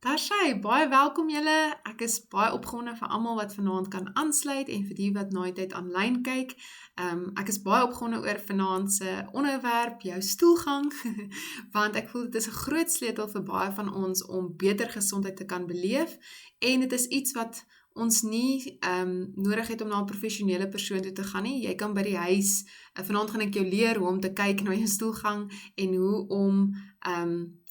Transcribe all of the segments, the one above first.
Daar sy, baie welkom julle. Ek is baie opgewonde vir almal wat vanaand kan aansluit en vir die wat na die tyd aanlyn kyk. Ek is baie opgewonde oor vanaand se onderwerp, jou stoelgang, want ek voel dit is 'n groot sleutel vir baie van ons om beter gesondheid te kan beleef en dit is iets wat ons nie nodig het om na 'n professionele persoon toe te gaan nie. Jy kan by die huis, vanaand gaan ek jou leer hoe om te kyk na jou stoelgang en hoe om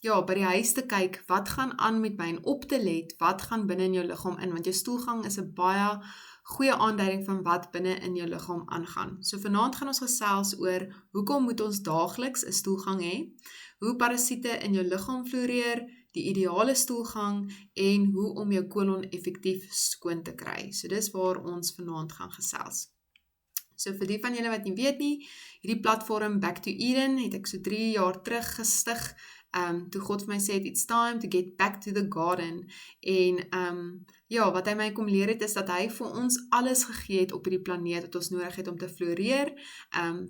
by die huis te kyk, wat gaan aan met my en op te let, wat gaan binne in jou liggaam in, want jou stoelgang is 'n baie goeie aanduiding van wat binne in jou liggaam aangaan. So vanaand gaan ons gesels oor hoekom moet ons daagliks 'n stoelgang hê, hoe parasiete in jou liggaam floreer, die ideale stoelgang en hoe om jou kolon effektief skoon te kry. So dis waar ons vanaand gaan gesels. So vir die van julle wat nie weet nie, hierdie platform Back to Eden het ek so 3 jaar terug gestig, toe God vir my sê, it's time to get back to the garden, en wat hy my kom leer het, is dat hy vir ons alles gegee het op hierdie planeet, wat ons nodig het om te floreer,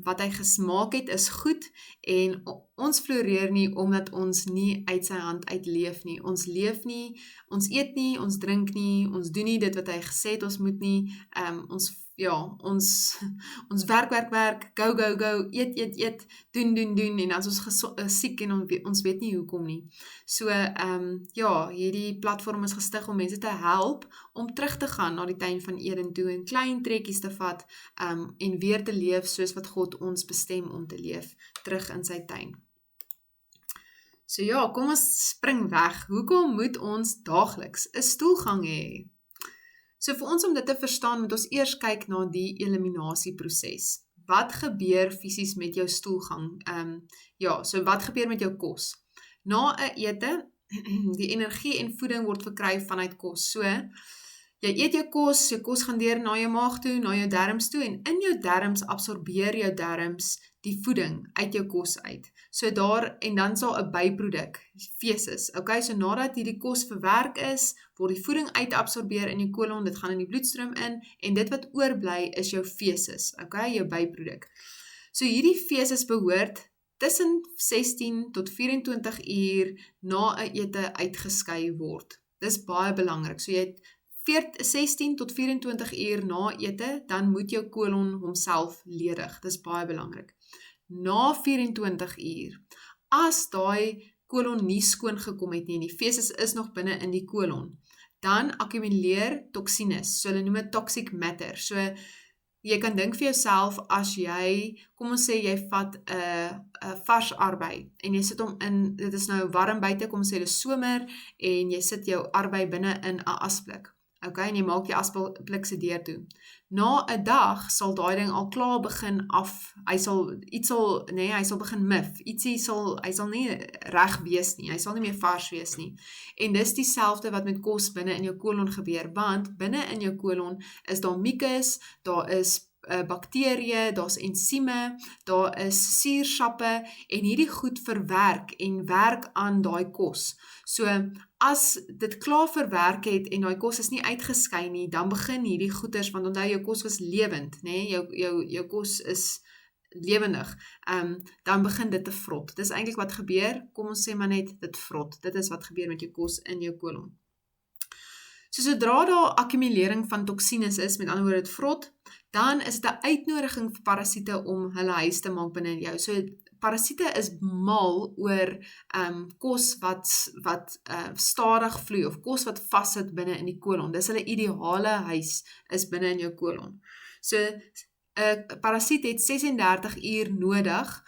wat hy gesmaak het, is goed, en ons floreer nie, omdat ons nie uit sy hand uitleef nie, ons leef nie, ons eet nie, ons drink nie, ons doen nie dit wat hy gesê het ons moet nie, ons werk, go, eet, doen, en as ons siek en ons weet nie hoekom nie. So, hierdie platform is gestig om mense te help om terug te gaan na die tuin van Eden toe en klein trekkies te vat en weer te leef soos wat God ons bestem om te leef, terug in sy tuin. So kom ons spring weg. Hoekom moet ons daagliks 'n stoelgang hê? So vir ons om dit te verstaan, moet ons eers kyk na die eliminasieproses. Wat gebeur fisies met jou stoelgang? So wat gebeur met jou kos? Na 'n ete, die energie en voeding word verkry vanuit kos. So, jy eet jou kos gaan deur na jou maag toe, na jou darmes toe, en in jou darmes absorbeer jou darmes die voeding uit jou kos uit. So en dan sal 'n byproduk, feses, so nadat hierdie kos verwerk is, word die voeding uitabsorbeer in jou kolon, dit gaan in die bloedstroom in, en dit wat oorbly is jou feses, jou byproduk. So hierdie feses behoort tussen 16 tot 24 uur na 'n ete uitgeskei word. Dis baie belangrik. So jy het 16 tot 24 uur na ete, dan moet jou kolon homself ledig. Dis baie belangrik. Na 24 uur, as daai kolon nie skoon gekom het nie, en die feses is nog binne in die kolon, dan akkumuleer toksines, so hulle noem dit toxic matter. So jy kan dink vir jouself, as jy, kom ons sê jy vat 'n vars arbei, en jy sit hom in, dit is nou warm buite, kom ons sê dit is somer, en jy sit jou arbei binne in 'n asblik. En jy maak die asblik se deur toe. Na 'n dag sal daai ding al klaar begin hy sal begin mif, hy sal nie reg wees nie, hy sal nie meer vars wees nie. En dis dieselfde wat met kos binne in jou kolon gebeur, want binne in jou kolon is daar mucus, daar is bakterieë, daar's ensieme, daar is suursappe, en hierdie goed verwerk en werk aan daai kos. So, as dit klaar verwerk het en daai kos is nie uitgeskei nie, dan begin hierdie goeters, want onthou jou kos was lewend, jou kos is lewendig, dan begin dit te vrot. Dis eintlik wat gebeur, kom ons sê maar net, dit vrot. Dit is wat gebeur met jou kos in jou kolon. So sodra daar akkumulering van toksines is, met ander woorde dit vrot, dan is dit 'n uitnodiging vir parasiete om hulle huis te maak binne jou. So parasiete is mal oor kos wat stadig vloei, of kos wat vassit binne in die kolon. Dis hulle ideale huis, is binne in jou kolon. So 'n parasiet het 36 uur nodig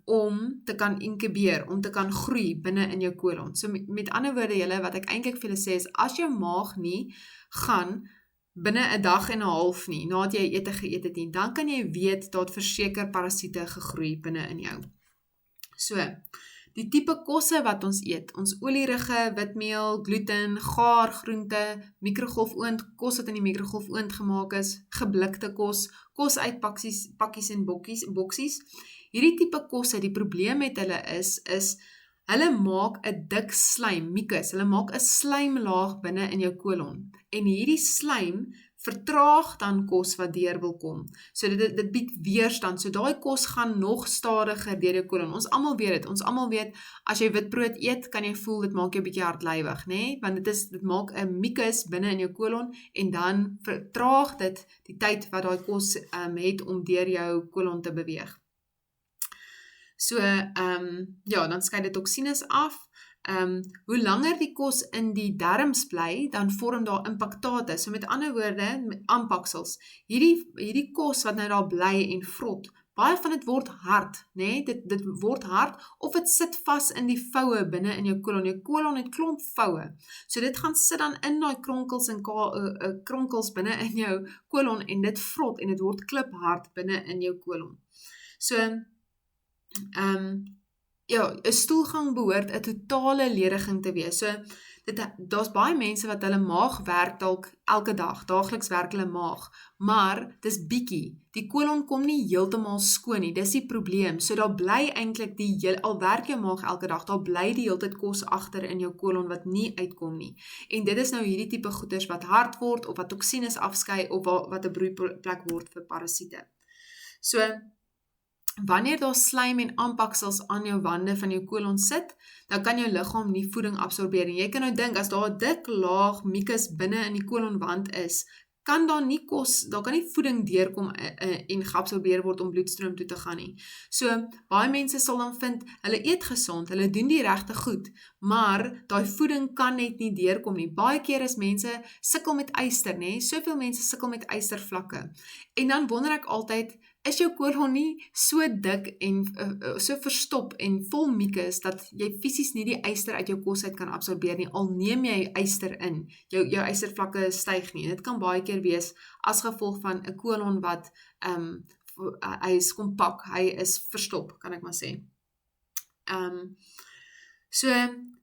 om te kan inkubeer, om te kan groei binne in jou kolon. So met ander woorde julle, wat ek eintlik vir julle sê is, as jou maag nie gaan binne 'n dag en 'n half nie, nadat jy ete geëet het nie, dan kan jy weet dat verseker parasiete gegroei binne in jou. So, die tipe kosse wat ons eet, ons olierige, witmeel, gluten, gaar, groente, mikrogolfoond, kos wat in die mikrogolfoond gemaak is, geblikte kos, kos uit pakkies en boksies. Hierdie tipe kosse, die probleem met hulle is hulle maak 'n dik slijm, mucus, hulle maak 'n slijmlaag binne in jou kolon. En hierdie slijm vertraag dan kos wat deur wil kom. So dit bied weerstand. So daai kos gaan nog stadiger deur jou kolon. Ons almal weet dit. Ons almal weet as jy witbrood eet, kan jy voel dit maak jou 'n bietjie hartlywig, nê? Want dit maak 'n mucus binne in jou kolon en dan vertraag dit die tyd wat daai kos het om deur jou kolon te beweeg. So ja, dan skei dit toksines af. Hoe langer die kos in die darmes bly, dan vorm daar impactate. So met ander woorde, met aanpaksels. Hierdie kos wat nou daar bly en vrot, baie van dit word hard, nê? Dit word hard of dit sit vas in die voue binne in jou kolon. Jou kolon het klomp voue. So dit gaan sit dan in daai kronkels en kronkels binne in jou kolon en dit vrot en dit word kliphard binne in jou kolon. So ja, 'n stoelgang behoort 'n totale lediging te wees. So daar's baie mense wat hulle maag werk dalk elke dag, daagliks werk hulle maag, maar dis bietjie. Die kolon kom nie heeltemal skoon nie, dis die probleem. So daar bly eintlik al werk jou maag elke dag, daar bly die hele tyd kos agter in jou kolon wat nie uitkom nie. En dit is nou hierdie tipe goeders wat hard word of wat toksines afskei of wat 'n broeiplek word vir parasiete. So wanneer daar slijm en aanpaksels aan jou wande van jou kolon sit, dan kan jou liggaam nie voeding absorbeer. En jy kan nou dink, as daar 'n dik laag mucus binne in die kolonwand is, kan daar kan nie voeding deurkom en geabsorbeer word om bloedstroom toe te gaan nie. So, baie mense sal dan vind, hulle eet gesond, hulle doen die regte goed, maar daai voeding kan net nie deurkom nie. Baie keer is mense sukkel met yster, nê? Soveel mense sukkel met ystervlakke. En dan wonder ek altyd, is jou kolon nie so dik en so verstop en vol mucus dat jy fisies nie die yster uit jou kos uit kan absorbeer nie, al neem jy yster in, jou ystervlakke styg nie. Dit kan baie keer wees as gevolg van 'n kolon wat hy is kompak, hy is verstop, kan ek maar sê. So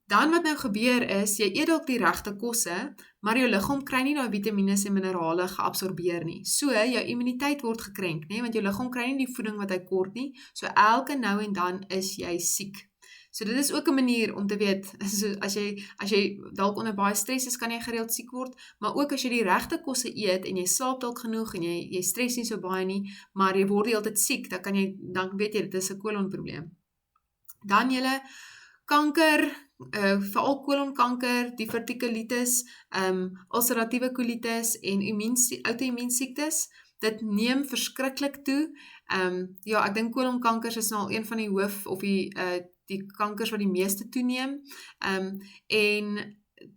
dan wat nou gebeur is, jy eet dalk die regte kosse, maar jou liggaam kry nie daai vitamiene en minerale geabsorbeer nie. So jou immuniteit word gekrenk, nê, want jou liggaam kry nie die voeding wat hy kort nie. So elke nou en dan is jy siek. So dit is ook 'n manier om te weet, so as jy dalk onder baie stres is, kan jy gereeld siek word, maar ook as jy die regte kosse eet en jy slaap dalk genoeg en jy stres nie so baie nie, maar jy word die hele tyd siek, dan weet jy dit is 'n kolonprobleem. Dan julle kanker, veral kolonkanker, divertikulitis, ulceratiewe kolitis en outo-immuunsiektes, dit neem verskriklik toe. Ja, ek dink kolonkankers is nou al een van die hoof of die kankers wat die meeste toeneem. En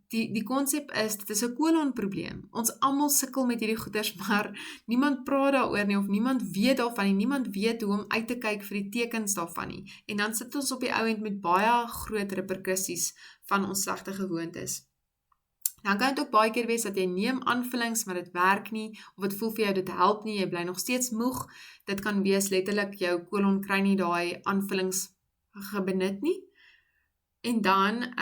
die konsep is, dit is 'n kolonprobleem. Ons almal sukkel met hierdie goeters, maar niemand praat daaroor nie, of niemand weet daarvan nie, niemand weet hoe om uit te kyk vir die tekens daarvan nie. En dan sit ons op die ou end met baie groot reperkusies van ons slegte gewoontes. Dan kan dit ook baie keer wees dat jy neem aanvullings, maar dit werk nie, of dit voel vir jou dit help nie, jy bly nog steeds moeg. Dit kan wees letterlik jou kolon kry nie daai aanvullings gebenut nie. En dan,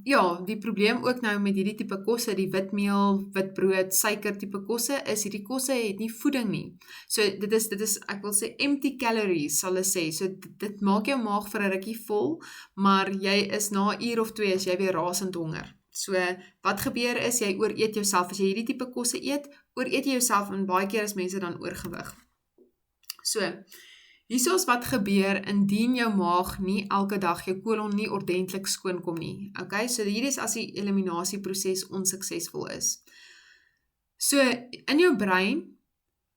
ja, die probleem ook nou met hierdie tipe kosse, die witmeel, witbrood, suiker tipe kosse, is hierdie kosse het nie voeding nie. So dit is, ek wil sê, empty calories, sal hulle sê. So dit maak jou maag vir 'n rukkie vol, maar jy is na 'n uur of 2 is jy weer rasend honger. So wat gebeur is, jy ooreet jouself. As jy hierdie tipe kosse eet, ooreet jy jouself, en baie keer is mense dan oorgewig. So, hierso is wat gebeur indien jou maag nie elke dag, jou kolon nie ordentlik skoon kom nie. Okay, so hier is as die eliminasieproses onsuksesvol is. So, in jou brein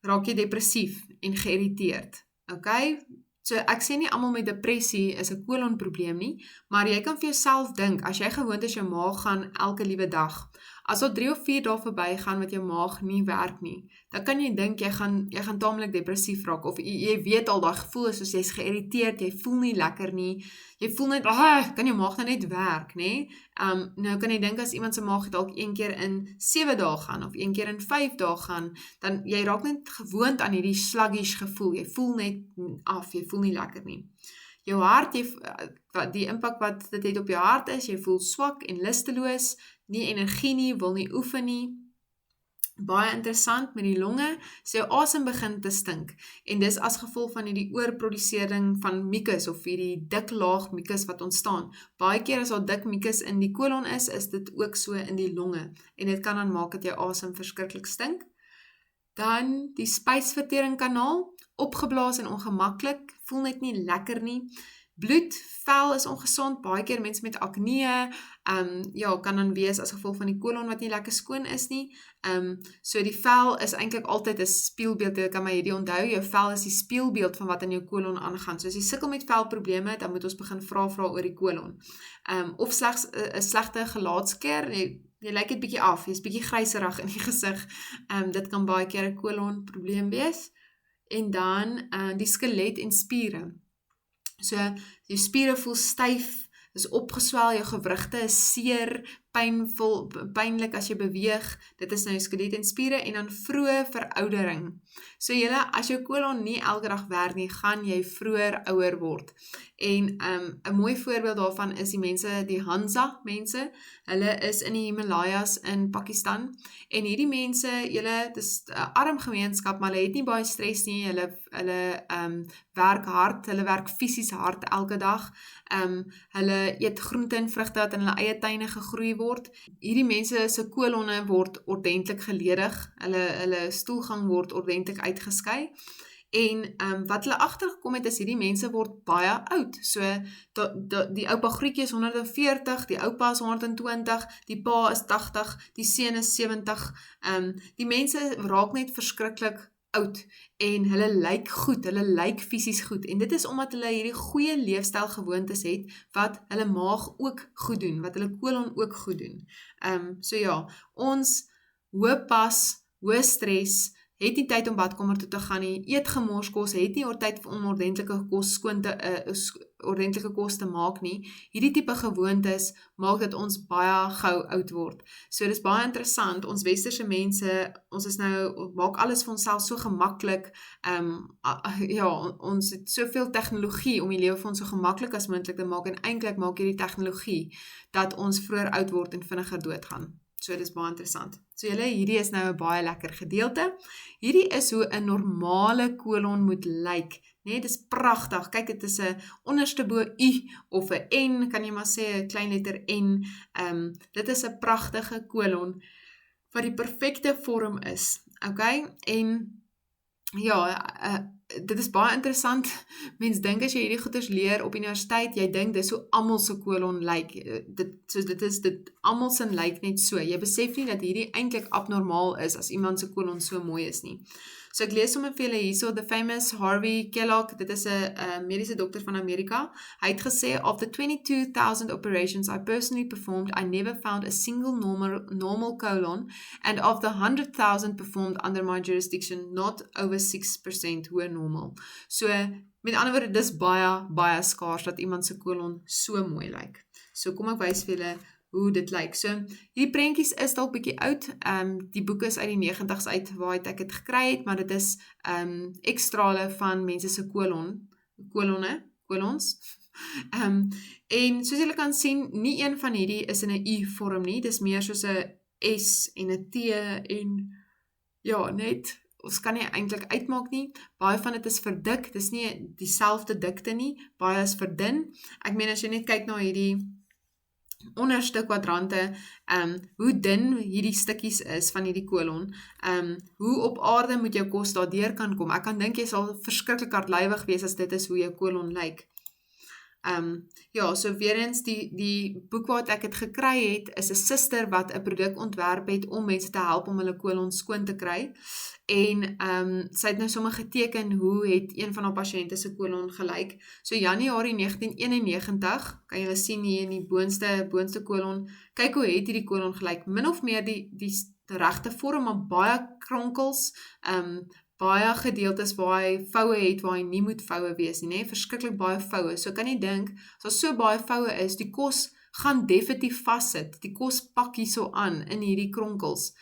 raak jy depressief en geïrriteerd. Okay, so ek sê nie almal met depressie is 'n kolonprobleem nie, maar jy kan vir jouself dink, as jy gewoond is jou maag gaan elke liewe dag, as daar 3 of 4 dae verby gaan wat jou maag nie werk nie, dan kan jy dink jy gaan taamlik depressief raak, of jy weet al daai gevoel is soos jy's geïrriteerd, jy voel nie lekker nie, jy voel net, kan jou maag nou net werk, nê? Nou kan jy dink as iemand se maag dalk 1 keer in 7 dae gaan, of 1 keer in 5 dae gaan, dan jy raak net gewoond aan hierdie sluggish gevoel, jy voel net af, jy voel nie lekker nie. Jou hart, die impak wat dit het op jou hart is, jy voel swak en lusteloos, nie energie nie, wil nie oefen nie. Baie interessant met die longe, so jou asem begin te stink, en dis as gevolg van hierdie oorprodusering van mucus, of hierdie dik laag mucus wat ontstaan. Baie keer as daar dik mucus in die kolon is dit ook so in die longe, en dit kan dan maak dat jou asem verskriklik stink. Dan die spysverteringskanaal, opgeblaas en ongemaklik, voel net nie lekker nie. Bloed, vel is ongesond, baie keer mense met acne, ja, kan dan wees as gevolg van die kolon wat nie lekker skoon is nie. So die vel is eintlik altyd 'n spieelbeeld, jy kan maar hierdie onthou, jou vel is die spieelbeeld van wat in jou kolon aangaan. So as jy sukkel met velprobleme, dan moet ons begin vra oor die kolon. Of slegs 'n slegte gelaatskleur, jy lyk dit bietjie af, jy's bietjie gryserig in die gesig. Dit kan baie keer 'n kolon probleem wees. En dan die skelet en spiere. So, jou spiere voel styf, is opgeswel, jou gewrigte is seer, pynlik as jy beweeg, dit is nou jou skelet en spiere, en dan vroeë veroudering. So as jou kolon nie elke dag werk nie, gaan jy vroeër ouer word. En 'n mooi voorbeeld daarvan is die mense, die Hansa mense, hulle is in die Himalajas in Pakistan, en hierdie mense, dis 'n arm gemeenskap, maar hulle het nie baie stres nie, hulle werk hard, hulle werk fisies hard elke dag, hulle eet groente en vrugte wat in hulle eie tuine gegroei word. Hierdie mense se kolonne word ordentlik geledig, hulle stoelgang word ordentlik uitgeskei, en wat hulle agtergekom het is hierdie mense word baie oud. So die oupa grootjie is 140, die oupa is 120, die pa is 80, die seun is 70. Die mense raak net verskriklik oud en hulle lyk goed, hulle lyk fisies goed, en dit is omdat hulle hierdie goeie leefstyl gewoontes het wat hulle maag ook goed doen, wat hulle kolon ook goed doen. So ja, ons hoë pas, hoë stres, het nie tyd om badkamer toe te gaan nie, eet gemorskos, het nie tyd om ordentlike kos te maak nie. Hierdie tipe gewoontes maak dat ons baie gou oud word. So dis baie interessant, ons westerse mense, ons is nou, maak alles vir onsself so gemaklik, ja, ons het soveel tegnologie om die lewe vir ons so gemaklik as moontlik te maak, en eintlik maak hierdie tegnologie dat ons vroeër oud word en vinniger doodgaan. So dit is baie interessant. So hierdie is nou 'n baie lekker gedeelte. Hierdie is hoe 'n normale kolon moet lyk. Nee, dit is pragtig. Kyk, dit is 'n onderste bo U of 'n N, kan jy maar sê, 'n klein letter N. Dit is 'n pragtige kolon wat die perfekte vorm is. Okay? En ja, dit is baie interessant. Mens dink as jy hierdie goeders leer op universiteit, jy dink dis hoe almal se kolon lyk. Dit almal se lyk net so. Jy besef nie dat hierdie eintlik abnormaal is as iemand se kolon so mooi is nie. So ek lees sommer vir julle hierso, the famous Harvey Kellogg, dit is 'n mediese dokter van Amerika. Hy het gesê, of the 22,000 operations I personally performed, I never found a single normal colon, and of the 100,000 performed under my jurisdiction, not over 6% were normal. So, met ander woorde, dis baie skaars dat iemand se kolon so mooi lyk. So kom ek wys vir julle hoe dit lyk. So, hierdie prentjies is dalk bietjie oud. Die boek is uit die 90's uit waar ek dit gekry het, maar dit is ekstrale van mense se kolons. En soos julle kan sien, nie een van hierdie is in 'n U-vorm nie. Dis meer soos 'n S en 'n T en ja, net ons kan nie eintlik uitmaak nie. Baie van dit is verdik, dis nie dieselfde dikte nie. Baie is verdun. Ek meen as jy net kyk na hierdie onderste kwadrante, hoe dun hierdie stukkies is van hierdie kolon, hoe op aarde moet jou kos daardeur kan kom. Ek kan dink jy sal verskriklik hardlywig wees as dit is hoe jou kolon lyk. Ja, so weer eens, die boek wat ek het gekry het, is 'n suster wat 'n produk ontwerp het om mense te help om hulle kolon skoon te kry. En sy het nou sommer geteken hoe het een van haar pasiënte se kolon gelyk. So Januarie 1991, kan julle sien hier in die boonste kolon, kyk hoe het hierdie kolon gelyk, min of meer die regte vorm, maar baie kronkels, baie gedeeltes waar hy voue het, waar hy nie moet voue wees nie, verskriklik baie voue. So kan jy dink, as so baie voue is, die kos gaan definitief vassit, die kos pak hierso aan in hierdie kronkels.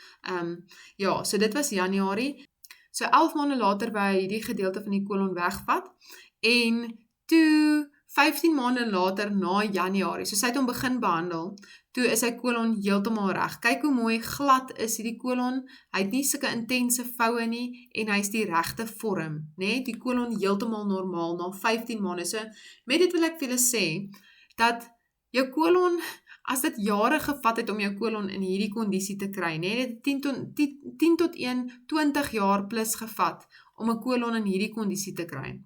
Ja, so dit was Januarie. So 11 maande later wou hy hierdie gedeelte van die kolon wegvat, en toe 15 maande later na Januarie, so sy het hom begin behandel, toe is sy kolon heeltemal reg. Kyk hoe mooi glad is hierdie kolon, hy het nie sulke intense voue nie, en hy is die regte vorm, né? Die kolon heeltemal normaal na 15 maande. So met dit wil ek vir julle sê, dat jou kolon, as dit jare gevat het om jou kolon in hierdie kondisie te kry, nee, dit het 10 tot 20 jaar plus gevat om 'n kolon in hierdie kondisie te kry,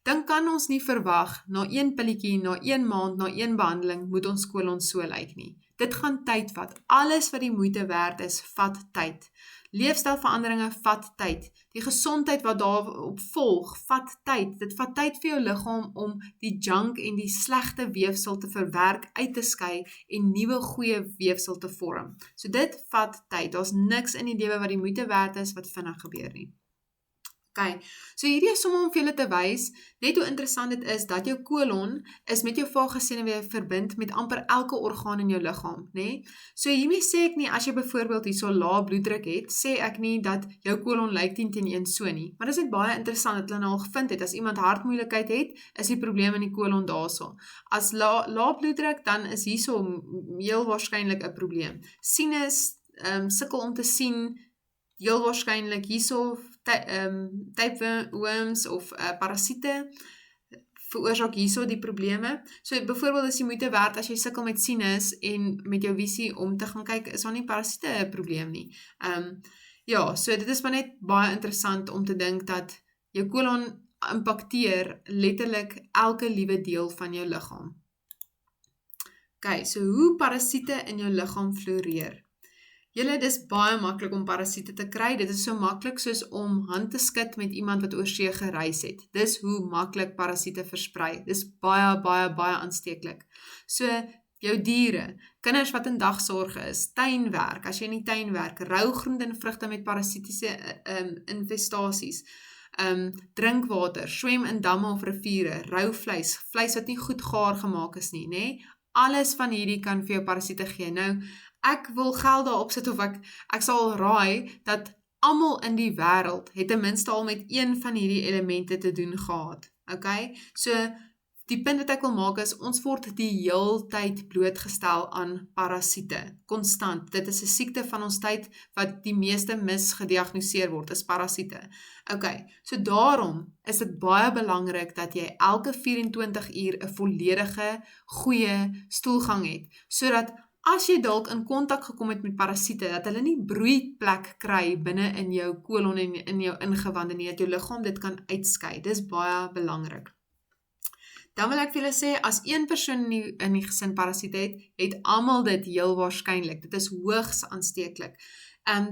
dan kan ons nie verwag, na 1 pilletjie, na 1 maand, na 1 behandeling, moet ons kolon so lyk nie. Dit gaan tyd vat. Alles wat die moeite werd is, vat tyd. Leefstylveranderinge vat tyd. Die gesondheid wat daarop volg, vat tyd. Dit vat tyd vir jou liggaam om die junk en die slegte weefsel te verwerk, uit te skei en nuwe goeie weefsel te vorm. So dit vat tyd. Daar's niks in die lewe wat die moeite werd is wat vinnig gebeur nie. Okay, so hierdie is sommer om vir julle te wys, net hoe interessant dit is, dat jou kolon is met jou vaagsenuwee verbind met amper elke orgaan in jou liggaam, né? So hiermee sê ek nie, as jy byvoorbeeld hierso lae bloeddruk het, sê ek nie dat jou kolon lyk 10-1 so nie, maar dit is net baie interessant dat hulle nou al gevind het, as iemand hartmoeilikheid het, is die probleem in die kolon daarso. As lae bloeddruk, dan is hierso heel waarskynlik 'n probleem. Sinus, sukkel om te sien, heel waarskynlik hierso tapeworms of parasiete veroorsaak hierso die probleme. So byvoorbeeld is die moeite werd as jy sukkel met sinus en met jou visie om te gaan kyk, is daar nie parasiete 'n probleem nie. Ja, so dit is maar net baie interessant om te dink dat jou kolon impakteer letterlik elke liewe deel van jou liggaam. Okay, so hoe parasiete in jou liggaam floreer? Julle, dis baie maklik om parasiete te kry, dit is so maklik soos om hand te skud met iemand wat oor see gereis het. Dis hoe maklik parasiete versprei, dis baie aansteeklik. So, jou diere, kinders wat in dagsorge is, tuinwerk, as jy in die tuin werk, rou groente en vrugte met parasitiese infestasies, drinkwater, swem in damme of riviere, rou vleis wat nie goed gaar gemaak is nie, né? Alles van hierdie kan vir jou parasiete gee. Nou, ek wil geld daarop sit of ek sal raai dat almal in die wêreld het ten minste al met een van hierdie elemente te doen gehad. Okay? So die punt wat ek wil maak is, ons word die heeltyd blootgestel aan parasiete, konstant. Dit is 'n siekte van ons tyd wat die meeste misgediagnoseer word, is parasiete. Okay, so daarom is dit baie belangrik dat jy elke 24 uur 'n volledige, goeie stoelgang het, sodat as jy dalk in kontak gekom het met parasiete, dat hulle nie broeiplek kry binne in jou kolon en in jou ingewande nie, dat jou liggaam dit kan uitskei. Dis baie belangrik. Dan wil ek vir julle sê, as een persoon in die gesin parasiete het almal dit heel waarskynlik. Dit is hoogs aansteeklik.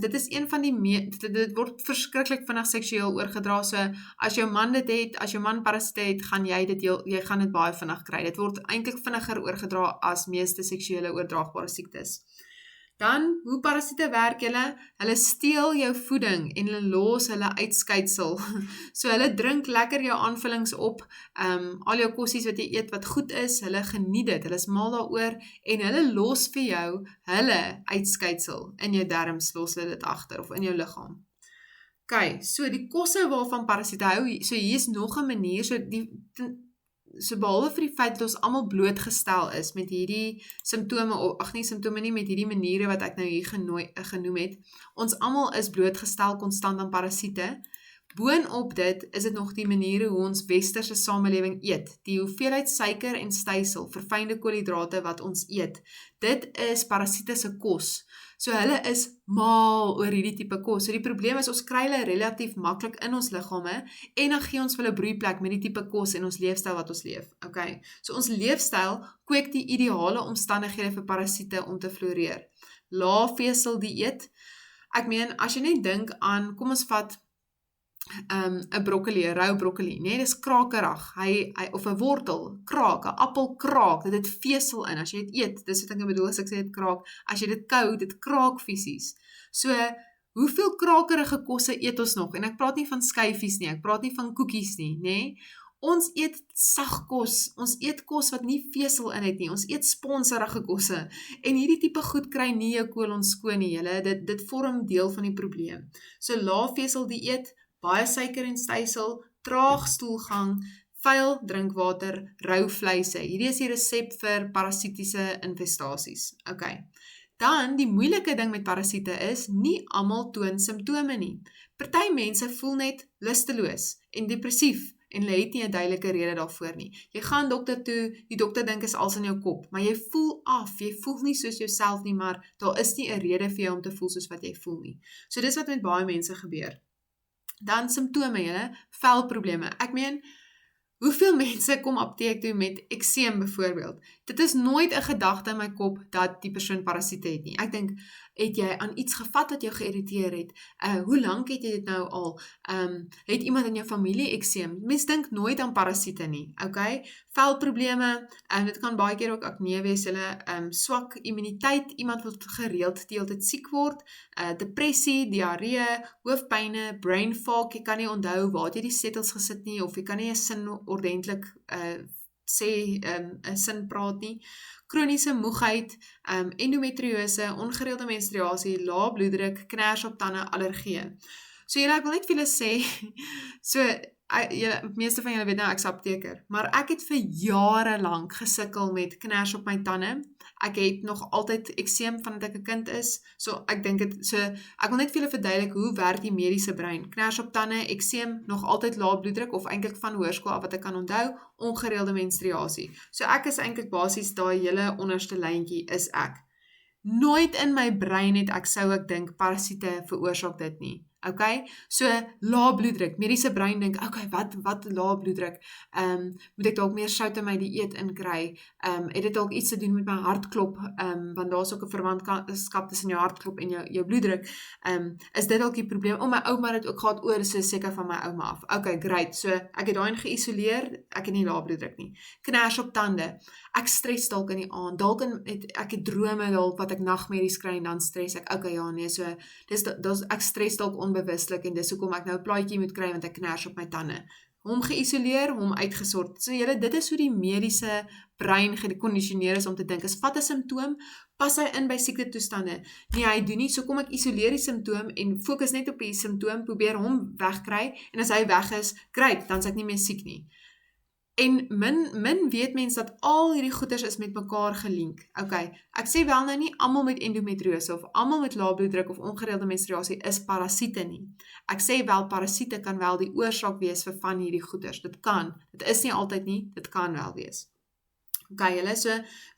Dit is een van die dit word verskriklik vinnig seksueel oorgedra, so as jou man dit het, as jou man parasiete het, gaan jy gaan dit baie vinnig kry. Dit word eintlik vinniger oorgedra as meeste seksuele oordraagbare siektes. Dan, hoe parasiete werk julle? Hulle steel jou voeding en hulle los hulle uitskeitsel. So hulle drink lekker jou aanvullings op, al jou kossies wat jy eet wat goed is, hulle geniet dit, hulle is mal daaroor en hulle los vir jou hulle uitskeitsel in jou darmes, los hulle dit agter of in jou liggaam. Okay, so die kosse waarvan parasiete hou, so hier is nog 'n manier, so behalwe vir die feit dat ons almal blootgestel is met hierdie simptome, met hierdie maniere wat ek nou hier genoem het, ons almal is blootgestel konstant aan parasiete. Boonop dit is dit nog die maniere hoe ons westerse samelewing eet, die hoeveelheid suiker en stysel, verfynde koolhidrate wat ons eet. Dit is parasiete se kos. So hulle is mal oor hierdie tipe kos. So die probleem is, ons kry hulle relatief maklik in ons liggame en dan gee ons vir hulle broeiplek met die tipe kos en ons leefstyl wat ons leef. Okay. So ons leefstyl kweek die ideale omstandighede vir parasiete om te floreer. Lae vesel dieet. Ek meen, as jy net dink aan, kom ons vat 'n broccoli, 'n rou broccoli, nee, dis krakerig, of 'n wortel, kraak, 'n appel kraak, dit het vesel in, as jy dit eet, dis wat ek bedoel as ek sê dit kraak, as jy dit kou, dit kraak fisies. So, hoeveel krakerige kosse eet ons nog? En ek praat nie van skyfies nie, ek praat nie van koekies nie, nee. Ons eet sagkos, ons eet kos wat nie vesel in het nie, ons eet sponserige kosse, en hierdie tipe goed kry nie jou kolon skoon nie, dit vorm deel van die probleem. So, lae vesel dieet, baie suiker en stysel, traag stoelgang, vuil drinkwater, rou vleise. Hierdie is die resep vir parasitiese infestasies. Okay. Dan, die moeilike ding met parasiete is, nie almal toon simptome nie. Party mense voel net lusteloos en depressief en hulle het nie 'n duidelike rede daarvoor nie. Jy gaan dokter toe, die dokter dink is alles in jou kop, maar jy voel af, jy voel nie soos jouself nie, maar daar is nie 'n rede vir jou om te voel soos wat jy voel nie. So dis wat met baie mense gebeur. Dan simptome, julle, velprobleme. Ek meen, hoeveel mense kom apteek toe met ekseem byvoorbeeld? Dit is nooit 'n gedagte in my kop dat die persoon parasiete het nie. Ek dink, het jy aan iets gevat wat jou geïrriteer het? Hoe lank het jy dit nou al? Het iemand in jou familie ekseem? Mens dink nooit aan parasiete nie, okay? Velprobleme, dit kan baie keer ook akne wees, swak immuniteit, iemand wat gereeld die hele tyd siek word, depressie, diarree, hoofpyne, brain fog, jy kan nie onthou waar jy die settels gesit nie, of jy kan nie 'n sin ordentlik sê 'n sin praat nie. Kroniese moegheid, endometriose, ongereelde menstruasie, lae bloeddruk, kners op tande, allergie. So ek wil net vir julle sê, so meeste van julle weet nou ek's apteker, maar ek het vir jare lank gesukkel met kners op my tande. Ek het nog altyd ekseem vandat ek 'n kind is, so ek dink ek wil net vir julle verduidelik hoe werk die mediese brein. Kners op tande, ekseem, nog altyd lae bloeddruk, of eintlik van hoërskool af wat ek kan onthou, ongereelde menstruasie. So ek is eintlik basies daai hele onderste lyntjie is ek. Nooit in my brein het sou ek dink parasiete veroorsaak dit nie. Okay, so lae bloeddruk, mediese brein dink, okay, wat lae bloeddruk, moet ek dalk meer sout in my dieet inkry, het dit dalk iets te doen met my hartklop, want daar is ook 'n verwantskap tussen jou hartklop en jou bloeddruk, is dit dalk die probleem, my ouma het ook gehad, so seker van my ouma af, okay, great, so ek het daarin geïsoleer, ek het nie lae bloeddruk nie, kners op tande, ek stres dalk in die aand, dalk ek het drome dalk wat ek nagmerries kry en dan stres ek, okay, ja nee, so ek stres dalk onbewuslik en dis hoekom ek nou 'n plaatjie moet kry want ek kners op my tande. Hom geïsoleer, hom uitgesort. So dit is hoe die mediese brein gekondisioneer is om te dink, vat 'n simptoom, pas hy in by siektetoestande. Nee, hy doen nie, so kom ek isoleer die simptoom en fokus net op die simptoom, probeer hom wegkry en as hy weg is, great, dan is ek nie meer siek nie. En min weet mens dat al hierdie goeders is met mekaar gelink. Okay, ek sê wel nou nie almal met endometriose of almal met lae bloeddruk of ongereelde menstruasie is parasiete nie. Ek sê wel parasiete kan wel die oorsaak wees vir van hierdie goeders. Dit kan. Dit is nie altyd nie, dit kan wel wees. Okay, julle, so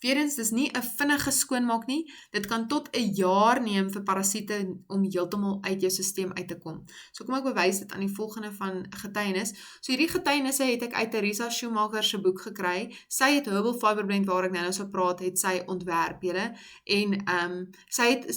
weer eens, dis nie 'n vinnige skoonmaak nie. Dit kan tot 'n jaar neem vir parasiete om heeltemal uit jou stelsel uit te kom. So kom ek bewys dit aan die volgende van getuienis. So hierdie getuienisse het ek uit Teresa Schumacher se boek gekry. Sy het Herbal Fiber Blend waar ek nou so praat, het sy ontwerp, julle. En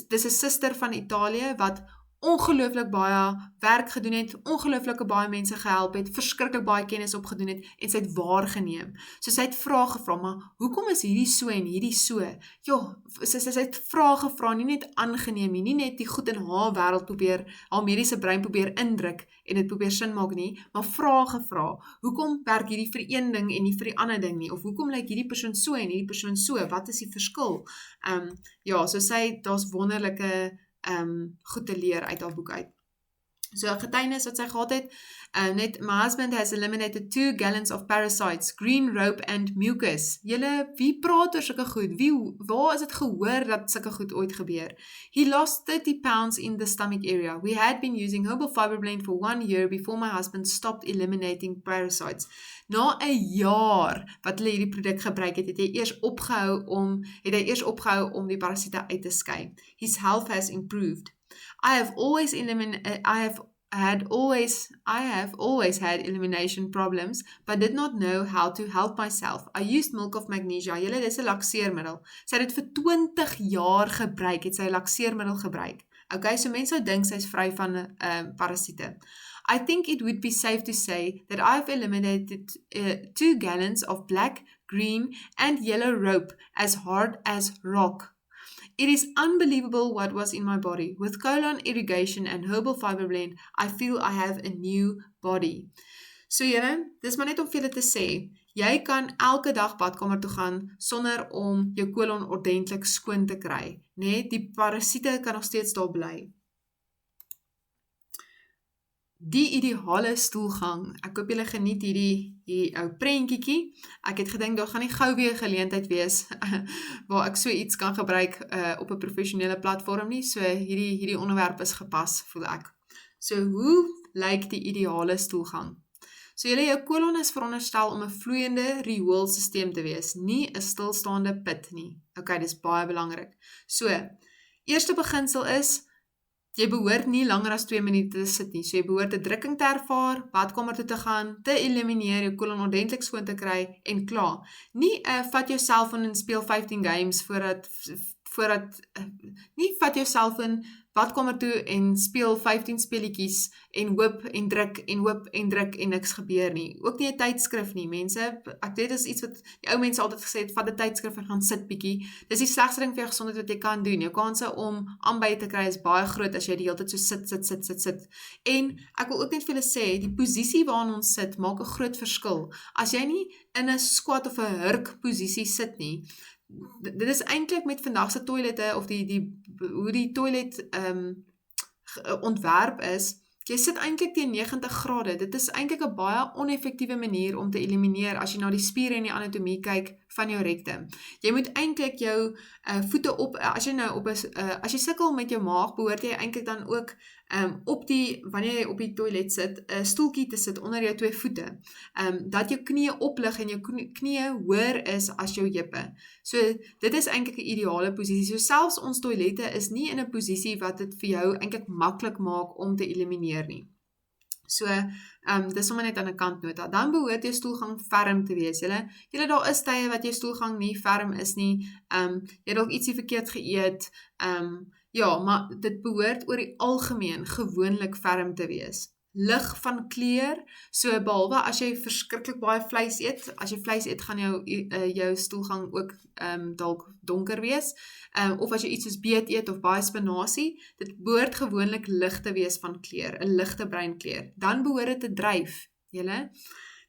dis 'n suster van Italië wat ongelooflik baie werk gedoen het, ongelooflike baie mense gehelp het, verskriklik baie kennis opgedoen het, en sy het waargeneem. So sy het vrae gevra, maar hoekom is hierdie so en hierdie so? Ja, sy het vrae gevra, nie net aangeneem nie net die goed in haar wêreld probeer, haar mediese brein probeer indruk, en dit probeer sin maak nie, maar vrae gevra, hoekom werk hierdie vir een ding en nie vir die ander ding nie, of hoekom lyk hierdie persoon so en hierdie persoon so, wat is die verskil? Ja, so daar's wonderlike goed te leer uit haar boek uit. So 'n getuienis wat sy gehad het, net, my husband has eliminated 2 gallons of parasites, green rope and mucus. Julle, wie praat oor sulke goed? Waar is dit gehoor dat sulke goed ooit gebeur? He lost 30 pounds in the stomach area. We had been using Herbal Fiber Blend for 1 year before my husband stopped eliminating parasites. Na 'n jaar wat hulle hierdie produk gebruik het, het hy eers opgehou om die parasiete uit te skei. His health has improved. I have always had elimination problems, but did not know how to help myself. I used milk of magnesia. Julle, dis 'n lakseermiddel. Sy het dit vir 20 jaar gebruik, het sy 'n lakseermiddel gebruik. Okay, so mense sou dink sy's vry van parasiete. I think it would be safe to say that I've eliminated 2 gallons of black, green, and yellow rope as hard as rock. It is unbelievable what was in my body. With colon irrigation and Herbal Fiber Blend, I feel I have a new body. So julle, dis maar net om vir julle te sê, jy kan elke dag badkamer toe gaan sonder om jou kolon ordentlik skoon te kry. Nee, die parasiete kan nog steeds daar bly. Die ideale stoelgang. Ek hoop julle geniet hierdie ou prentjie. Ek het gedink daar gaan nie gou weer 'n geleentheid wees waar ek so iets kan gebruik op 'n professionele platform nie. So hierdie onderwerp is gepas, voel ek. So hoe lyk die ideale stoelgang? So jou kolon is veronderstel om 'n vloeiende rioolsisteem te wees, nie 'n stilstaande put nie. Okay, dis baie belangrik. So, eerste beginsel is, jy behoort nie langer as 2 minute te sit nie. So jy behoort 'n drukking te ervaar, badkamer toe te gaan, te elimineer, jou kolon ordentlik skoon te kry en klaar. Nie vat jou selfoon en speel 15 games nie vat jou selfoon badkamer toe en speel 15 speletjies en hoop en druk en hoop en druk en niks gebeur nie. Ook nie 'n tydskrif nie, mense. Ek weet, dis iets wat die ou mense altyd gesê het, vat 'n tydskrif en gaan sit bietjie. Dis die slegste ding vir jou gesondheid wat jy kan doen. Jou kanse om aanby te kry is baie groot as jy die hele tyd so sit. En ek wil ook net vir julle sê, die posisie waarin ons sit maak 'n groot verskil. As jy nie in 'n squat of 'n hurk posisie sit nie, dit is eintlik met vandag se toilette of hoe die toilet ontwerp is, jy sit eintlik teen 90 grade. Dit is eintlik 'n baie oneffektiewe manier om te elimineer as jy na die spiere en die anatomie kyk van jou rektum. Jy moet eintlik jou voete op, as jy sukkel met jou maag, behoort jy eintlik dan ook wanneer jy op die toilet sit, 'n stoeltjie te sit onder jou 2 voete. Dat jou knieë oplig en jou knieë hoër is as jou heupe. So dit is eintlik 'n ideale posisie. So selfs ons toilette is nie in 'n posisie wat dit vir jou eintlik maklik maak om te elimineer nie. So, dis sommer net aan 'n kantnota. Dan behoort jou stoelgang ferm te wees. Julle daar is tye wat jou stoelgang nie ferm is nie. Jy dalk ietsie verkeerd geëet. Ja, maar dit behoort oor die algemeen gewoonlik ferm te wees. Lig van kleur, so behalwe as jy verskriklik baie vleis eet, as jy vleis eet, gaan jou stoelgang ook dalk donker wees, of as jy iets soos beet eet of baie spinasie, dit behoort gewoonlik lig te wees van kleur, 'n ligte bruin kleur. Dan behoort dit te dryf,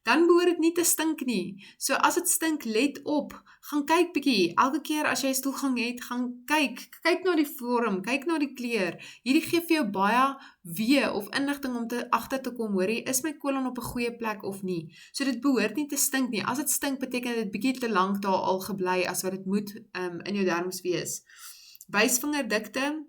Dan behoort dit nie te stink nie. So as dit stink, let op, gaan kyk bietjie, elke keer as jy 'n stoelgang het, gaan kyk na die vorm, kyk na die kleur. Hierdie gee vir jou baie wee of inligting om agter te kom, hoorie, is my kolon op 'n goeie plek of nie? So dit behoort nie te stink nie. As dit stink, beteken dit bietjie te lank daar al gebly as wat dit moet in jou darmes wees. Wysvingerdikte,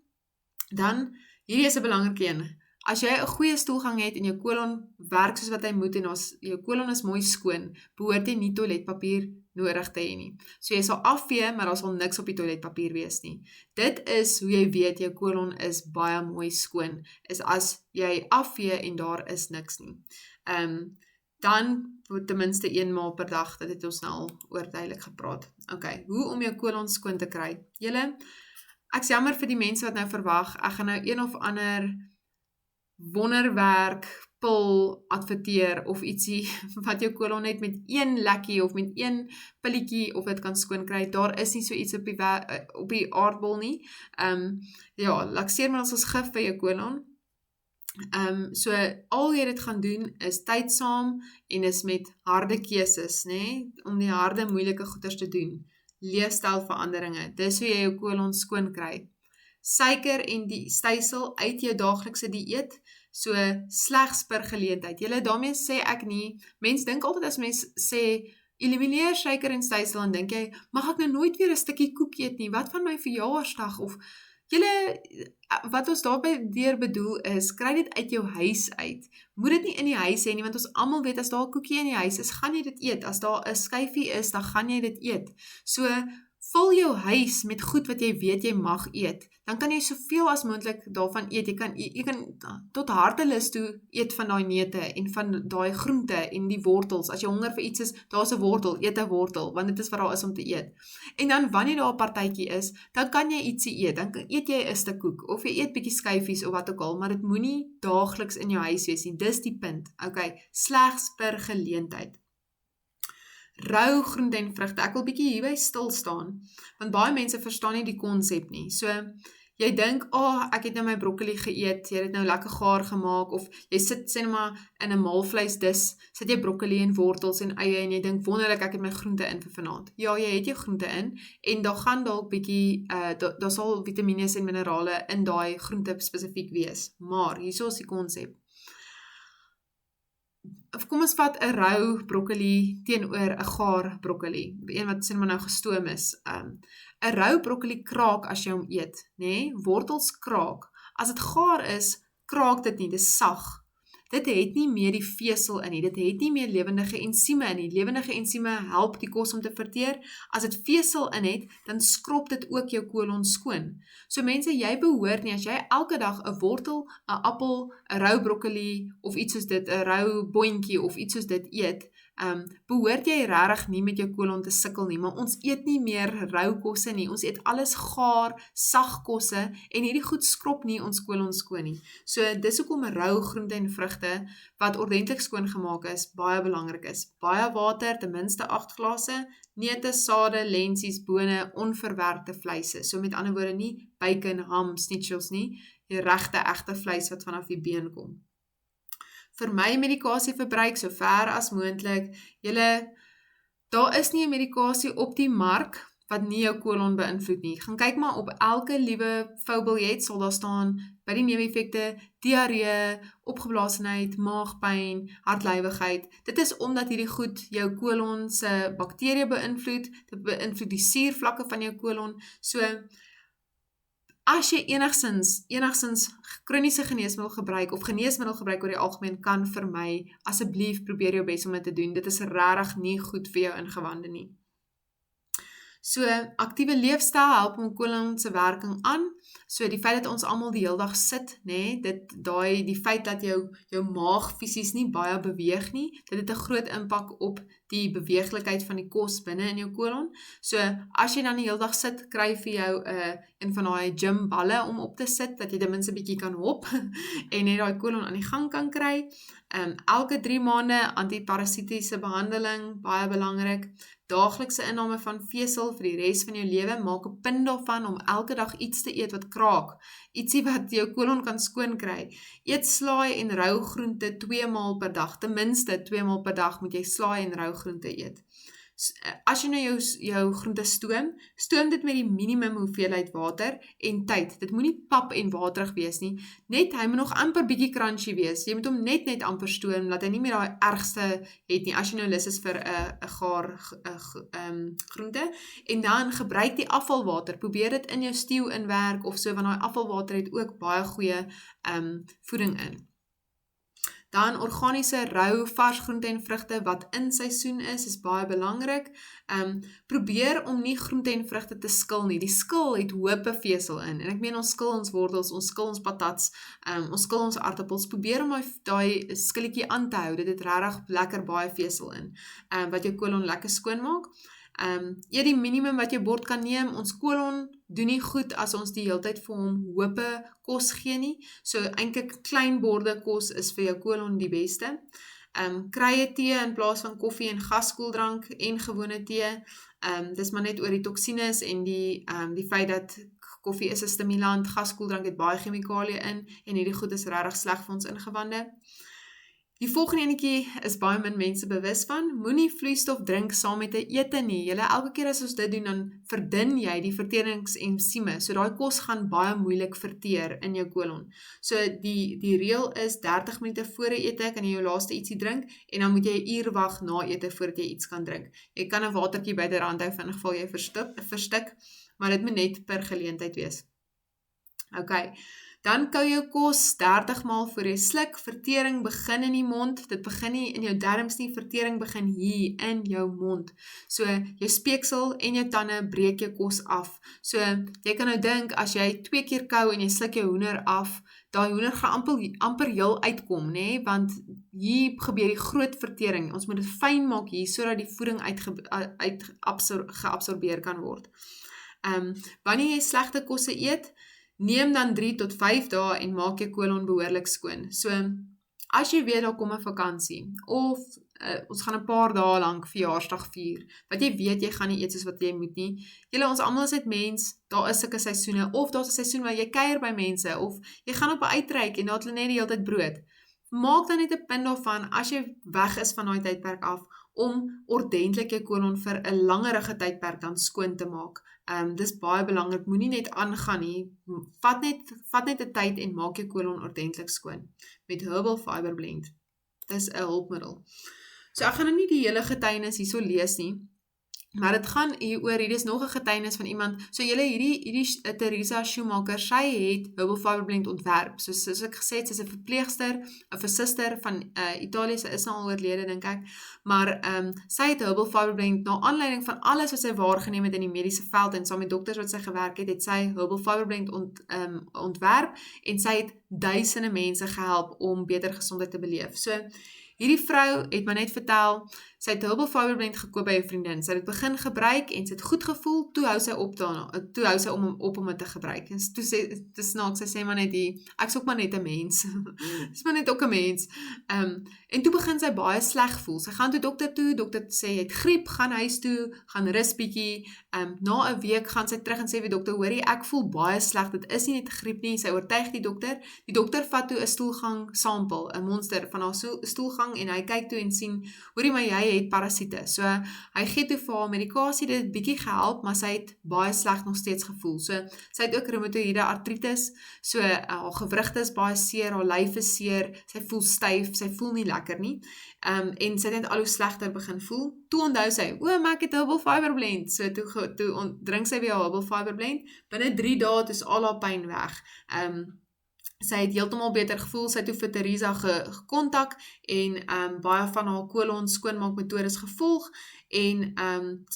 dan, hierdie is 'n belangrike een. As jy 'n goeie stoelgang het en jou kolon werk soos wat hy moet en jou kolon is mooi skoon, behoort jy nie toiletpapier nodig te hê nie. So jy sal afvee, maar daar sal niks op die toiletpapier wees nie. Dit is hoe jy weet jou kolon is baie mooi skoon, is as jy afvee en daar is niks nie. Dan ten minste 1 maal per dag, dit het ons nou al oor duidelik gepraat. Okay, hoe om jou kolon skoon te kry? Ek's jammer vir die mense wat nou verwag, ek gaan nou een of ander wonderwerk, pil adverteer of ietsie wat jou kolon net met 1 lekkie of met 1 pilletjie of dit kan skoon kry. Daar is nie so iets op die aardbol nie. Laxeermiddels is gif vir jou kolon. So al jy dit gaan doen is tydsaam en is met harde keuses, om die harde moeilike goeders te doen. Leefstylveranderinge, dis hoe jy jou kolon skoon kry. Suiker en die stysel uit jou daaglikse dieet, so slegs per geleentheid. Daarmee sê ek nie, mens dink altyd as mens sê, elimineer suiker en stysel, en dink jy, mag ek nou nooit weer 'n stukkie koek eet nie, wat van my verjaarsdag, of wat ons daarby deur bedoel is, kry dit uit jou huis uit. Moet dit nie in die huis hê nie, want ons almal weet, as daar 'n koekie in die huis is, gaan jy dit eet. As daar 'n skyfie is, dan gaan jy dit eet. So, vul jou huis met goed wat jy weet jy mag eet. Dan kan jy soveel as moontlik daarvan eet. Jy kan tot hartelus toe eet van daai neute en van daai groente en die wortels. As jy honger vir iets is, daar's 'n wortel, eet 'n wortel, want dit is wat daar is om te eet. En dan wanneer daar 'n partytjie is, dan kan jy ietsie eet. Dan eet jy 'n stuk koek of jy eet bietjie skyfies of wat ook al, maar dit moenie daagliks in jou huis wees nie. Dis die punt. Okay, slegs per geleentheid. Rou groente en vrugte. Ek wil bietjie hierby stil staan, want baie mense verstaan nie die konsep nie. So, jy dink, ek het nou my broccoli geëet, jy het dit nou lekker gaar gemaak, of jy sit, sê nou maar, in 'n maalvleisdis, sit jy broccoli en wortels en eie, en jy dink, wonderlik, ek het my groente in vir vanaand. Ja, jy het jou groente in, en daar gaan dalk bietjie, daar sal vitamines en minerale in daai groente spesifiek wees. Maar, hierso is die konsep. Kom ons vat 'n rou broccoli teenoor 'n gaar broccoli, een wat sê maar nou gestoom is. 'n Rou broccoli kraak as jy hom eet, wortels kraak. As dit gaar is, kraak dit nie, dis sag. dit het nie meer die vesel in nie, dit het nie meer lewendige ensieme in nie. Lewendige ensieme help die kos om te verteer. As dit vesel in het, dan skrop dit ook jou kolon skoon. So mense, jy behoort nie, as jy elke dag 'n wortel, 'n appel, 'n rou broccoli of iets soos dit, 'n rou boontjie of iets soos dit eet, behoort jy regtig nie met jou kolon te sukkel nie, maar ons eet nie meer rou kosse nie, ons eet alles gaar, sag kosse, en hierdie goed skrop nie ons kolon skoon nie. So dis hoekom rou groente en vrugte, wat ordentlik skoon gemaak is, baie belangrik is. Baie water, ten minste 8 glase, neute, sade, lensies, bone, onverwerkte vleise. So met ander woorde nie bacon, ham, schnitzel nie, die regte, egte vleis wat vanaf die been kom. Vermy medikasieverbruik so ver as moontlik. Daar is nie 'n medikasie op die mark wat nie jou kolon beïnvloed nie. Gaan kyk maar op elke liewe voubiljet sal daar staan by die neeweffekte, diarree, opgeblaasenheid, maagpyn, hartlywigheid. Dit is omdat hierdie goed jou kolon se bakterieë beïnvloed, dit beïnvloed die suurvlakke van jou kolon. So as jy enigstens kroniese geneesmiddel gebruik of geneesmiddel gebruik oor die algemeen kan vermy, asseblief probeer jou bes om dit te doen. Dit is regtig nie goed vir jou ingewande nie. So, aktiewe leefstyl help om kolon se werking aan. So die feit dat ons almal die hele dag sit, die feit dat jou maag fisies nie baie beweeg nie, dit het 'n groot impak op die beweeglikheid van die kos binne in jou kolon. So as jy dan die hele dag sit, kry vir jou een van daai gymballe om op te sit, dat jy ten minste 'n bietjie kan hop en net daai kolon aan die gang kan kry. Elke 3 maande antiparasitiese behandeling, baie belangrik. Daaglikse inname van vesel vir die res van jou lewe, maak 'n punt daarvan om elke dag iets te eet wat kraak, ietsie wat jou kolon kan skoon kry. Eet slaai en rou groente 2 maal per dag, ten minste 2 maal per dag moet jy slaai en rou groente eet. As jy nou jou groente stoom dit met die minimum hoeveelheid water en tyd. Dit moenie pap en waterig wees nie. Hy moet nog amper bietjie crunchy wees. Jy moet hom net amper stoom, dat hy nie meer daai ergste het nie, as jy nou lus is vir 'n gaar groente. En dan gebruik die afvalwater. Probeer dit in jou stew inwerk of so, want daai afvalwater het ook baie goeie voeding in. Dan organiese rou vars groente en vrugte wat in seisoen is baie belangrik. Probeer om nie groente en vrugte te skil nie. Die skil het hope vesel in. En ek meen ons skil ons wortels, ons skil ons patats, ons skil ons aardappels. Probeer om daai skilletjie aan te hou. Dit het regtig lekker baie vesel in. Wat jou kolon lekker skoon maak. Eet die minimum wat jou bord kan neem. Ons kolon doen nie goed as ons die hele tyd vir hom hope kos gee nie. So eintlik klein borde kos is vir jou kolon die beste. Krye tee in plaas van koffie en gaskoeldrank en gewone tee. Dis maar net oor die toksines en die feit dat koffie is 'n stimulant, gaskoeldrank het baie chemikalieë in en hierdie goed is regtig sleg vir ons ingewande. Die volgende enetjie is baie min mense bewus van, moenie vloeistof drink saam met 'n ete nie. Elke keer as ons dit doen, dan verdun jy die verteringsensieme, so daai kos gaan baie moeilik verteer in jou kolon. So die reël is 30 minute voor die ete kan jy jou laaste ietsie drink, en dan moet jy 'n uur wag na ete voordat jy iets kan drink. Jy kan 'n watertjie byderhand hou, in geval jy verstik, maar dit moet net per geleentheid wees. Okay. Dan kou jou kos 30 maal voor jy sluk. Vertering begin in die mond. Dit begin nie in jou darmes nie. Vertering begin hier in jou mond. So jou speeksel en jou tande breek jou kos af. So jy kan nou dink, as jy 2 keer kou en jy sluk jou hoender af, daai hoender gaan amper heel uitkom, né? Want hier gebeur die groot vertering. Ons moet dit fyn maak hier, sodat die voeding geabsorbeer kan word. Wanneer jy slegte kosse eet, neem dan 3 tot 5 dae en maak jou kolon behoorlik skoon. So, as jy weet daar kom 'n vakansie, of ons gaan 'n paar dae lank verjaarsdag vier, wat jy weet jy gaan nie eet soos wat jy moet nie. Ons almal is net mens, daar is sulke seisoene, of daar's 'n seisoen waar jy kuier by mense, of jy gaan op 'n uitreik en daar het hulle net die hele tyd brood. Maak dan net 'n punt daarvan, as jy weg is van daai tydperk af, om ordentlik jou kolon vir 'n langerige tydperk dan skoon te maak. Dis baie belangrik, moenie net aangaan nie, vat net 'n tyd en maak jou kolon ordentlik skoon, met Herbal Fiber Blend. Dis 'n hulpmiddel. So ek gaan nou nie die hele getuienis hierso lees nie, Maar dit gaan hier oor, hier is nog 'n getuienis van iemand, so hierdie Theresa Schumacher, sy het Herbal Fiber Blend ontwerp, soos ek gesê het, sy is 'n verpleegster, 'n suster van Italië, sy is nou al oorlede dink ek, maar sy het Herbal Fiber Blend, na aanleiding van alles wat sy waargeneem het in die mediese veld, en saam met dokters wat sy gewerk het sy Herbal Fiber Blend ontwerp, en sy het duisende mense gehelp om beter gesondheid te beleef. So, hierdie vrou het my net vertel, sy het Herbal Fiber Blend gekoop by 'n vriendin. Sy het dit begin gebruik en sy het goed gevoel, toe hou sy op om dit te gebruik. En toe sê, snaaks, sy sê maar net ek's ook maar net 'n mens. Dis maar net ook 'n mens. En toe begin sy baie sleg voel. Sy gaan toe dokter sê jy het griep, gaan huis toe, gaan rus bietjie. Na 'n week gaan sy terug en sê vir dokter, hoorie, ek voel baie sleg, dit is nie net griep nie. Sy oortuig die dokter vat toe 'n stoelgang sample, 'n monster van haar stoelgang, en hy kyk toe en sien, hoorie, maar jy het parasiete. So, hy gee toe vir haar medikasie, dit het bietjie gehelp, maar sy het baie sleg nog steeds gevoel. So, sy het ook reumatoïede artritis, so haar gewrigte is baie seer, haar lyf is seer, sy voel styf, sy voel nie lekker nie. En sy het net al hoe slegter begin voel. Toe onthou sy, maar ek het Herbal Fiber Blend. So, toe drink sy weer haar Herbal Fiber Blend, binne 3 dae is al haar pyn weg. Sy het heeltemal beter gevoel, sy het toe vir Theresa gekontak en baie van haar kolon skoonmaakmetodes gevolg en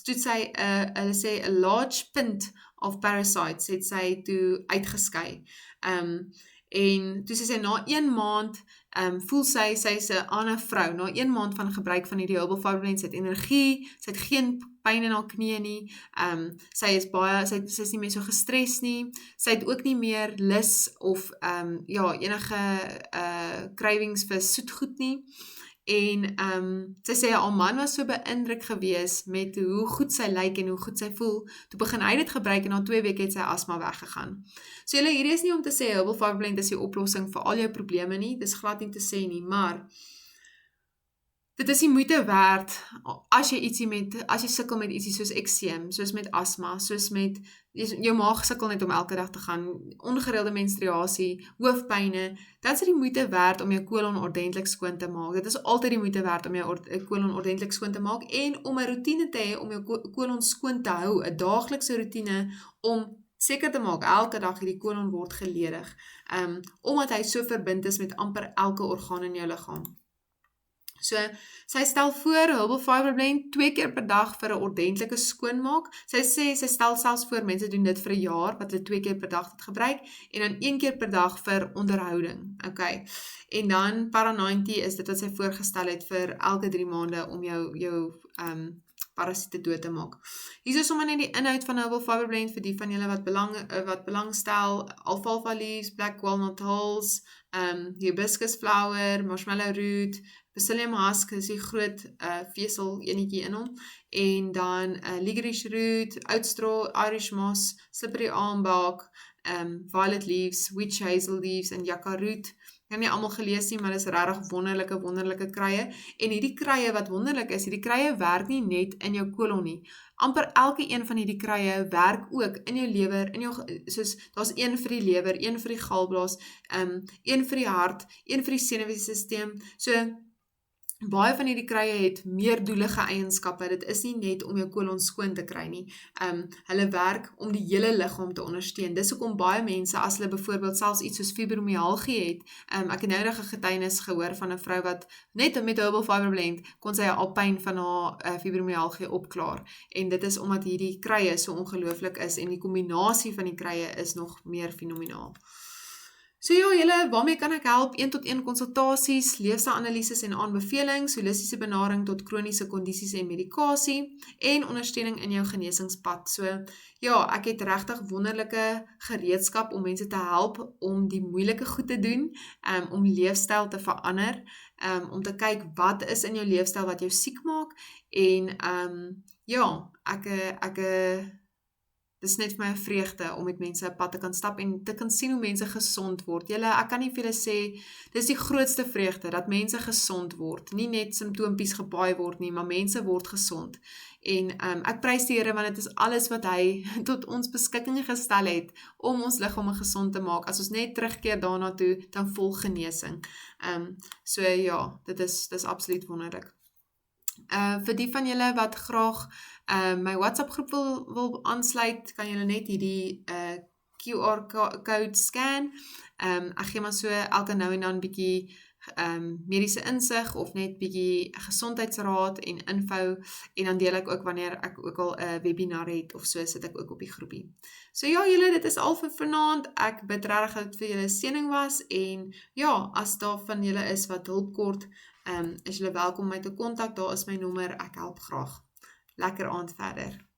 toe sy, hulle sê, 'n large pint of parasites het sy toe uitgeskei. En toe sy na 1 maand voel sy's 'n ander vrou, na 1 maand van gebruik van hierdie Herbal Fiber Blend, sy het energie, sy het geen pyn in haar knie nie, sy is nie meer so gestres nie, sy het ook nie meer lus of enige cravings vir soetgoed nie, en sy sê haar man was so beïndruk gewees met hoe goed sy lyk en hoe goed sy voel, toe begin hy dit gebruik en na 2 weke het sy asma weggegaan. So hierdie is nie om te sê Herbal Fiber Blend is die oplossing vir al jou probleme nie, dis glad nie te sê nie, maar dit is die moeite werd, as jy sukkel met ietsie soos ekseem, soos met asma, soos met, jou maag sukkel net om elke dag te gaan, ongereelde menstruasie, hoofpyne, dit is die moeite werd om jou kolon ordentlik skoon te maak. Dit is altyd die moeite werd om jou kolon ordentlik skoon te maak, en om 'n roetine te hê om jou kolon skoon te hou, 'n daaglikse roetine om seker te maak, elke dag hierdie kolon word geledig, omdat hy so verbind is met amper elke orgaan in jou liggaam. So, sy stel voor Herbal Fiber Blend 2 keer per dag vir 'n ordentlike skoonmaak. Sy sê, sy stel selfs voor, mense doen dit vir 'n jaar, wat hulle 2 keer per dag dit gebruik, en dan 1 keer per dag vir onderhouding. Okay. En dan Para90 is dit wat sy voorgestel het vir elke 3 maande om jou parasiete dood te maak. Hier is sommer net die inhoud van Herbal Fiber Blend vir die van julle wat belangstel, alfalfa leaves, black walnut hulls, hibiscus flower, marshmallow root, Bacillium husk is die groot vesel enetjie in hom, en dan licorice root, oudstraw, Irish moss, slippery armbark, violet leaves, witch hazel leaves en yucca root. Ek het nie almal gelees nie, maar dit is regtig wonderlike kruie, en hierdie kruie wat wonderlik is, hierdie kruie werk nie net in jou kolon nie, amper elke een van hierdie kruie werk ook in jou lewer, soos, daar's een vir die lewer, een vir die galblaas, een vir die hart, een vir die senuweestelsel, so, baie van hierdie kruie het meerdoelige eienskappe, dit is nie net om jou kolon skoon te kry nie, hulle werk om die hele liggaam te ondersteun, dis hoekom baie mense, as hulle byvoorbeeld selfs iets soos fibromyalgie het, ek het nou nog 'n getuienis gehoor van 'n vrou wat net met Herbal Fiber Blend, kon sy al pyn van haar fibromyalgie opklaar, en dit is omdat hierdie kruie so ongelooflik is, en die kombinasie van die kruie is nog meer fenomenaal. So ja, julle, waarmee kan ek help? 1-tot-1 konsultasies, leefstylanalises en aanbevelings, holistiese benadering tot kroniese kondisies en medikasie, en ondersteuning in jou genesingspad. So ja, ek het regtig wonderlike gereedskap om mense te help om die moeilike goed te doen, om leefstyl te verander, om te kyk wat is in jou leefstyl wat jou siek maak, en ja, dis net vir my 'n vreugde om met mense 'n pad te kan stap en te kan sien hoe mense gesond word. Ek kan nie vir julle sê, dis die grootste vreugde, dat mense gesond word. Nie net simptoompies gebaai word nie, maar mense word gesond. En ek prys die Here, want dit is alles wat hy tot ons beskikking gestel het, om ons liggame gesond te maak. As ons net terugkeer daarna toe, dan volg genesing. So ja, dit is absoluut wonderlik. Vir die van julle wat graag my WhatsApp groep wil aansluit, kan julle net hierdie QR code scan. Ek gee maar so elke nou en dan bietjie mediese insig of net bietjie gesondheidsraad en info, en dan deel ek ook wanneer ek ook al 'n webinar het of so, sit ek ook op die groepie. So ja, julle, dit is al vir vanaand. Ek bid regtig dat dit vir julle seëning was, en ja, as daar van julle is wat hulp kort, is julle welkom om my te kontak. Daar is my nommer, ek help graag. Lekker aand verder.